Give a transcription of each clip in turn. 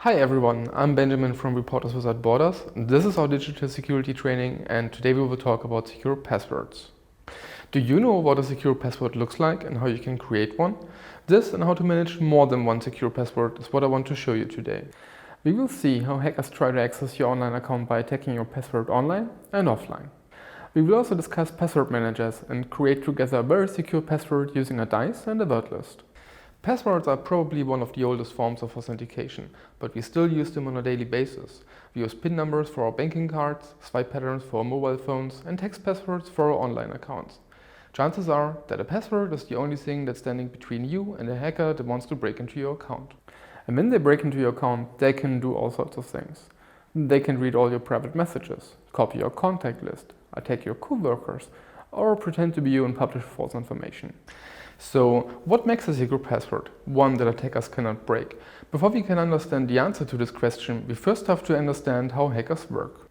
Hi everyone, I'm Benjamin from Reporters Without Borders. This is our digital security training and today we will talk about secure passwords. Do you know what a secure password looks like and how you can create one? This and how to manage more than one secure password is what I want to show you today. We will see how hackers try to access your online account by attacking your password online and offline. We will also discuss password managers and create together a very secure password using a dice and a word list. Passwords are probably one of the oldest forms of authentication, but we still use them on a daily basis. We use PIN numbers for our banking cards, swipe patterns for our mobile phones, and text passwords for our online accounts. Chances are that a password is the only thing that's standing between you and a hacker that wants to break into your account. And when they break into your account, they can do all sorts of things. They can read all your private messages, copy your contact list, attack your coworkers, or pretend to be you and publish false information. So, what makes a secure password one that attackers cannot break? Before we can understand the answer to this question, we first have to understand how hackers work.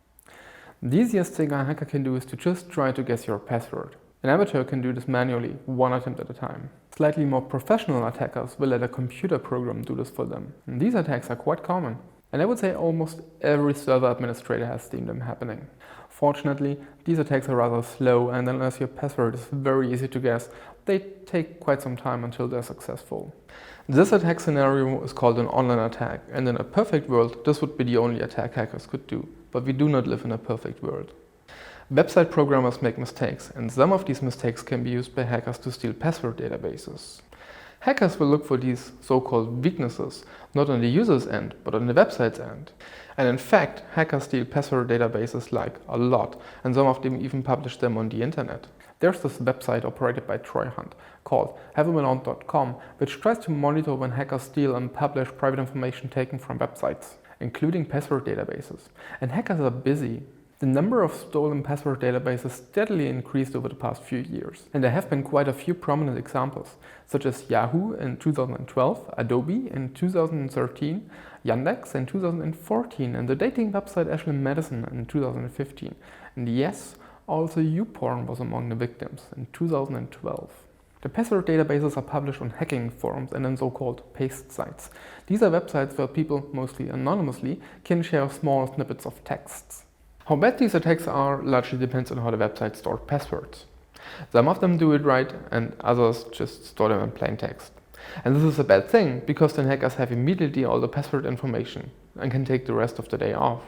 The easiest thing a hacker can do is to just try to guess your password. An amateur can do this manually, one attempt at a time. Slightly more professional attackers will let a computer program do this for them. And these attacks are quite common. And I would say almost every server administrator has seen them happening. Fortunately, these attacks are rather slow, and unless your password is very easy to guess, they take quite some time until they're successful. This attack scenario is called an online attack, and in a perfect world, this would be the only attack hackers could do. But we do not live in a perfect world. Website programmers make mistakes, and some of these mistakes can be used by hackers to steal password databases. Hackers will look for these so-called weaknesses, not on the user's end, but on the website's end. And in fact, hackers steal password databases like a lot, and some of them even publish them on the internet. There's this website operated by Treuhand called havearound.com, which tries to monitor when hackers steal and publish private information taken from websites, including password databases. And hackers are busy. The number of stolen password databases steadily increased over the past few years. And there have been quite a few prominent examples, such as Yahoo in 2012, Adobe in 2013, Yandex in 2014, and the dating website Ashley Madison in 2015. And yes, also YouPorn was among the victims in 2012. The password databases are published on hacking forums and in so-called paste sites. These are websites where people, mostly anonymously, can share small snippets of texts. How bad these attacks are largely depends on how the website stored passwords. Some of them do it right and others just store them in plain text. And this is a bad thing because then hackers have immediately all the password information and can take the rest of the day off.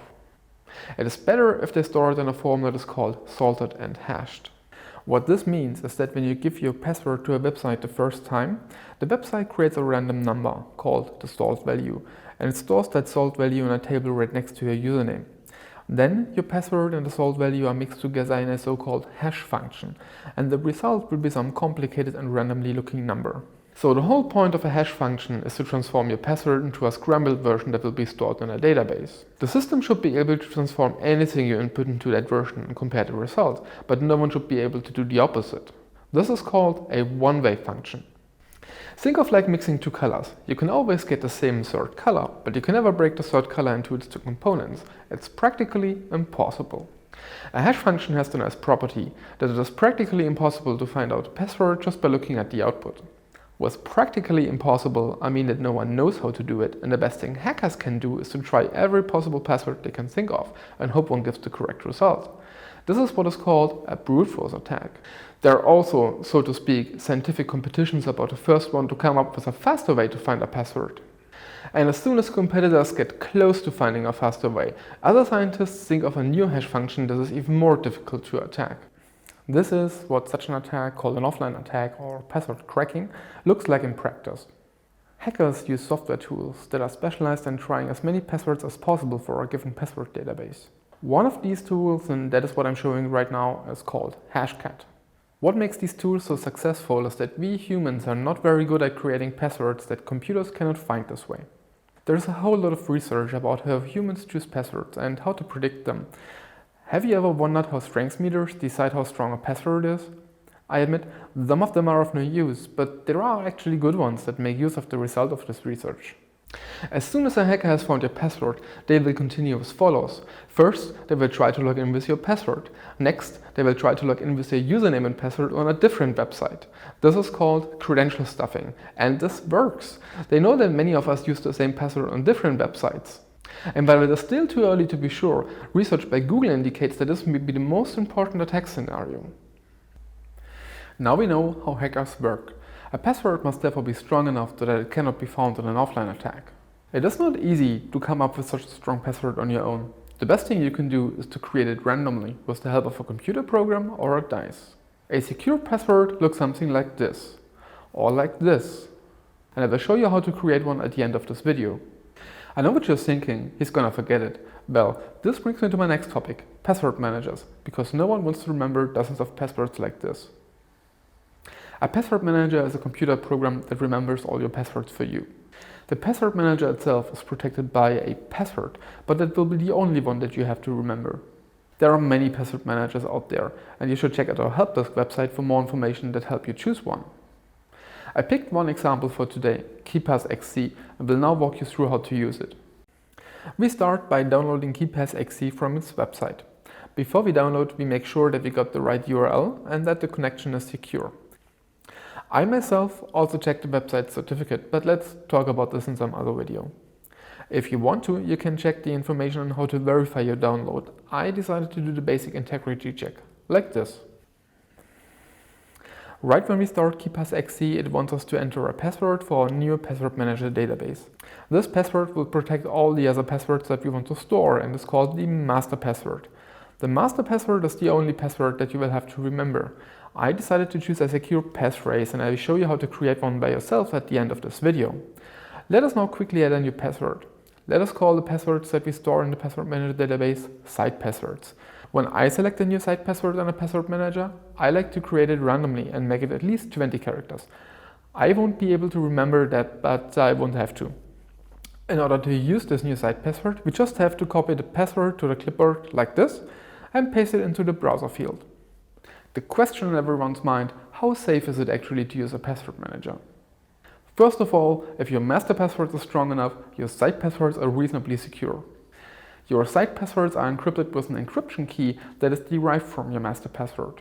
It is better if they store it in a form that is called salted and hashed. What this means is that when you give your password to a website the first time, the website creates a random number called the salt value, and it stores that salt value in a table right next to your username. Then your password and the salt value are mixed together in a so-called hash function, and the result will be some complicated and randomly looking number. So the whole point of a hash function is to transform your password into a scrambled version that will be stored in a database. The system should be able to transform anything you input into that version and compare the result, but no one should be able to do the opposite. This is called a one-way function. Think of like mixing two colors. You can always get the same third color, but you can never break the third color into its two components. It's practically impossible. A hash function has the nice property that it is practically impossible to find out a password just by looking at the output. With practically impossible, I mean that no one knows how to do it, and the best thing hackers can do is to try every possible password they can think of and hope one gives the correct result. This is what is called a brute force attack. There are also, so to speak, scientific competitions about the first one to come up with a faster way to find a password. And as soon as competitors get close to finding a faster way, other scientists think of a new hash function that is even more difficult to attack. This is what such an attack, called an offline attack or password cracking, looks like in practice. Hackers use software tools that are specialized in trying as many passwords as possible for a given password database. One of these tools, and that is what I'm showing right now, is called Hashcat. What makes these tools so successful is that we humans are not very good at creating passwords that computers cannot find this way. There's a whole lot of research about how humans choose passwords and how to predict them. Have you ever wondered how strength meters decide how strong a password is? I admit, some of them are of no use, but there are actually good ones that make use of the result of this research. As soon as a hacker has found your password, they will continue as follows. First, they will try to log in with your password. Next, they will try to log in with your username and password on a different website. This is called credential stuffing, and this works. They know that many of us use the same password on different websites. And while it is still too early to be sure, research by Google indicates that this may be the most important attack scenario. Now we know how hackers work. A password must therefore be strong enough so that it cannot be found in an offline attack. It is not easy to come up with such a strong password on your own. The best thing you can do is to create it randomly with the help of a computer program or a dice. A secure password looks something like this, or like this. And I will show you how to create one at the end of this video. I know what you're thinking, he's gonna forget it. Well, this brings me to my next topic, password managers, because no one wants to remember dozens of passwords like this. A password manager is a computer program that remembers all your passwords for you. The password manager itself is protected by a password, but that will be the only one that you have to remember. There are many password managers out there, and you should check out our help desk website for more information that help you choose one. I picked one example for today, KeePassXC, and will now walk you through how to use it. We start by downloading KeePassXC from its website. Before we download, we make sure that we got the right URL and that the connection is secure. I myself also checked the website certificate, but let's talk about this in some other video. If you want to, you can check the information on how to verify your download. I decided to do the basic integrity check, like this. Right when we start KeePassXC, it wants us to enter a password for our new password manager database. This password will protect all the other passwords that we want to store and is called the master password. The master password is the only password that you will have to remember. I decided to choose a secure passphrase, and I will show you how to create one by yourself at the end of this video. Let us now quickly add a new password. Let us call the passwords that we store in the password manager database site passwords. When I select a new site password on a password manager, I like to create it randomly and make it at least 20 characters. I won't be able to remember that, but I won't have to. In order to use this new site password, we just have to copy the password to the clipboard like this and paste it into the browser field. The question in everyone's mind, how safe is it actually to use a password manager? First of all, if your master password is strong enough, your site passwords are reasonably secure. Your site passwords are encrypted with an encryption key that is derived from your master password.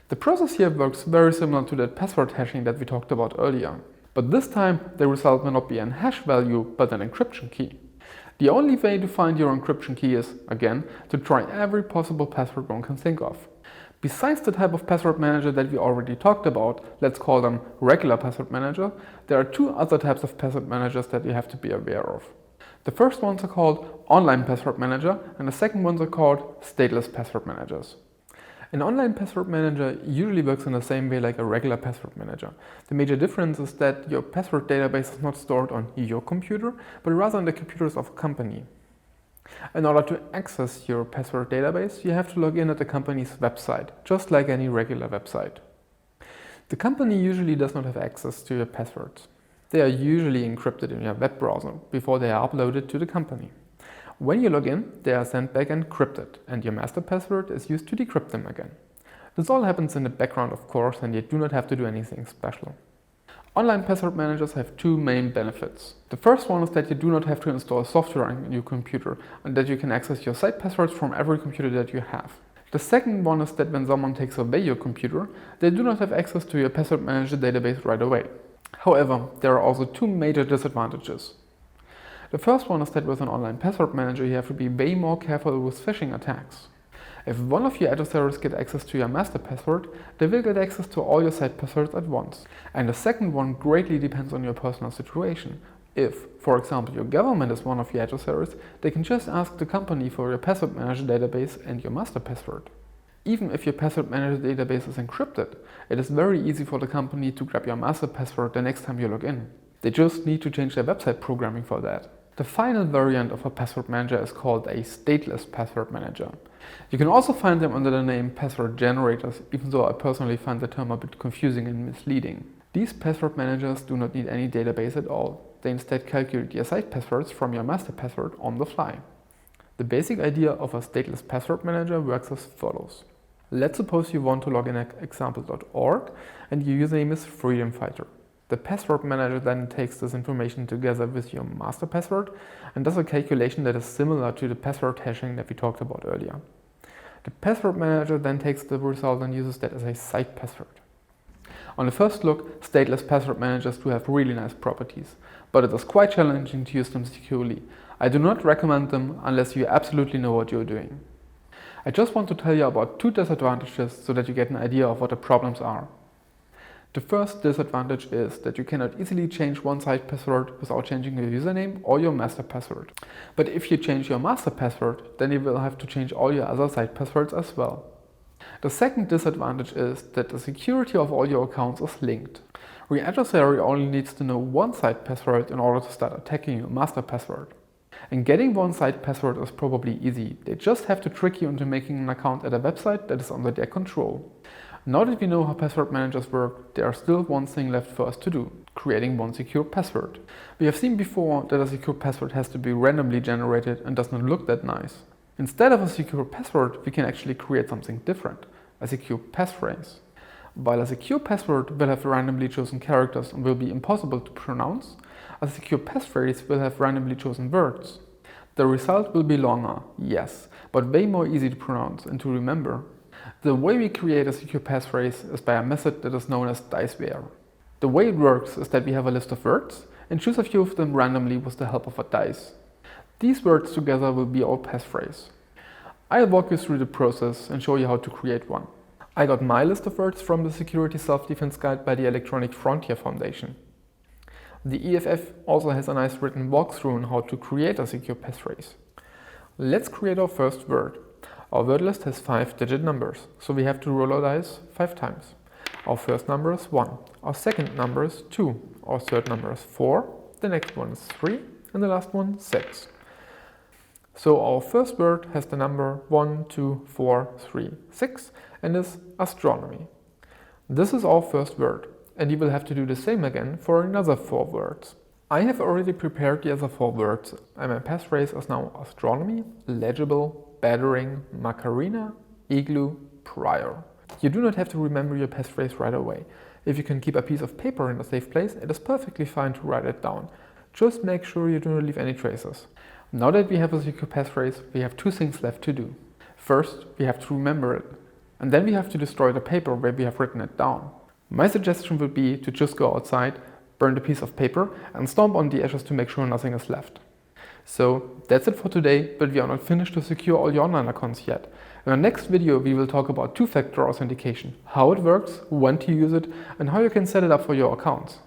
The process here works very similar to that password hashing that we talked about earlier. But this time, the result may not be an hash value, but an encryption key. The only way to find your encryption key is, again, to try every possible password one can think of. Besides the type of password manager that we already talked about, let's call them regular password manager, there are two other types of password managers that you have to be aware of. The first ones are called online password manager, and the second ones are called stateless password managers. An online password manager usually works in the same way like a regular password manager. The major difference is that your password database is not stored on your computer, but rather on the computers of a company. In order to access your password database, you have to log in at the company's website, just like any regular website. The company usually does not have access to your passwords. They are usually encrypted in your web browser before they are uploaded to the company. When you log in, they are sent back encrypted, and your master password is used to decrypt them again. This all happens in the background, of course, and you do not have to do anything special. Online password managers have two main benefits. The first one is that you do not have to install software on your computer and that you can access your site passwords from every computer that you have. The second one is that when someone takes away your computer, they do not have access to your password manager database right away. However, there are also two major disadvantages. The first one is that with an online password manager you have to be way more careful with phishing attacks. If one of your adversaries get access to your master password, they will get access to all your site passwords at once. And the second one greatly depends on your personal situation. If, for example, your government is one of your adversaries, they can just ask the company for your password manager database and your master password. Even if your password manager database is encrypted, it is very easy for the company to grab your master password the next time you log in. They just need to change their website programming for that. The final variant of a password manager is called a stateless password manager. You can also find them under the name password generators, even though I personally find the term a bit confusing and misleading. These password managers do not need any database at all. They instead calculate your site passwords from your master password on the fly. The basic idea of a stateless password manager works as follows. Let's suppose you want to log in at example.org and your username is freedom fighter. The password manager then takes this information together with your master password and does a calculation that is similar to the password hashing that we talked about earlier. The password manager then takes the result and uses that as a site password. On the first look, stateless password managers do have really nice properties, but it is quite challenging to use them securely. I do not recommend them unless you absolutely know what you're doing. I just want to tell you about 2 disadvantages so that you get an idea of what the problems are. The first disadvantage is that you cannot easily change one site password without changing your username or your master password. But if you change your master password, then you will have to change all your other site passwords as well. The second disadvantage is that the security of all your accounts is linked. Your adversary only needs to know one site password in order to start attacking your master password. And getting one site password is probably easy. They just have to trick you into making an account at a website that is under their control. Now that we know how password managers work, there is still one thing left for us to do: creating one secure password. We have seen before that a secure password has to be randomly generated and does not look that nice. Instead of a secure password, we can actually create something different: a secure passphrase. While a secure password will have randomly chosen characters and will be impossible to pronounce, a secure passphrase will have randomly chosen words. The result will be longer, yes, but way more easy to pronounce and to remember. The way we create a secure passphrase is by a method that is known as diceware. The way it works is that we have a list of words and choose a few of them randomly with the help of a dice. These words together will be our passphrase. I'll walk you through the process and show you how to create one. I got my list of words from the Security Self-Defense Guide by the Electronic Frontier Foundation. The EFF also has a nice written walkthrough on how to create a secure passphrase. Let's create our first word. Our word list has 5-digit numbers, so we have to roll our dice 5 times. Our first number is 1, our second number is 2, our third number is 4, the next one is 3, and the last one 6. So our first word has the number 1, 2, 4, 3, 6 and is astronomy. This is our first word, and you will have to do the same again for another 4 words. I have already prepared the other 4 words, and my passphrase is now astronomy, legible, battering, Macarena, igloo, prior. You do not have to remember your passphrase right away. If you can keep a piece of paper in a safe place, it is perfectly fine to write it down. Just make sure you do not leave any traces. Now that we have a secure passphrase, we have 2 things left to do. First, we have to remember it, and then we have to destroy the paper where we have written it down. My suggestion would be to just go outside, burn the piece of paper, and stomp on the ashes to make sure nothing is left. So that's it for today, but we are not finished to secure all your online accounts yet. In our next video we will talk about 2-factor authentication, how it works, when to use it, and how you can set it up for your accounts.